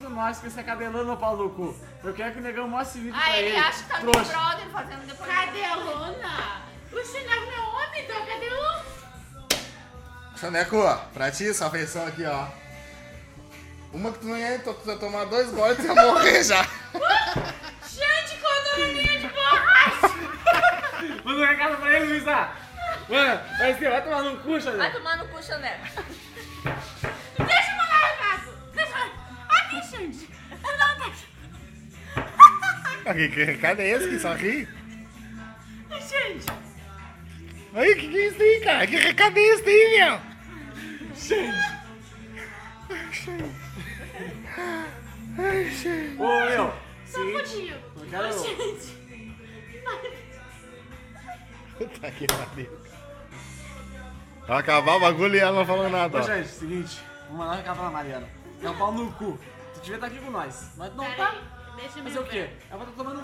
Mostra que você é cabelando, pau no cu. Eu quero que o negão mostre esse vídeo pra ele. Ele acha que tá Big trouxa. Brother fazendo depois. Cadelona? O Chaneco não é homem, então cadelona. Chaneco, pra ti, sua afeição aqui, ó. Uma que tu não ia tomar 2 goles e tu ia morrer já. Gente, economia de borracha. Manda um recado pra ele, Luísa. Mano, vai tomar no cu, Vai Chaneco. tomar no cu, Chaneco. Deixa eu mandar recado. Aqui, Xande. Que recado é esse que só ri? Xande. Aí, que é isso aí, cara? Que recado é esse aí, meu? Ai, Xande. Ô, meu. Só Seguinte, contigo. eu quero... Xande. Puta que pariu. Vai acabar o bagulho e ela não falou nada, Ô, ó. gente, seguinte. Vou mandar um recado pra Mariana. É um pau no cu. Tu devia estar aqui com nós. Mas não tá. Deixa eu Fazer o quê? Ela vai estar tomando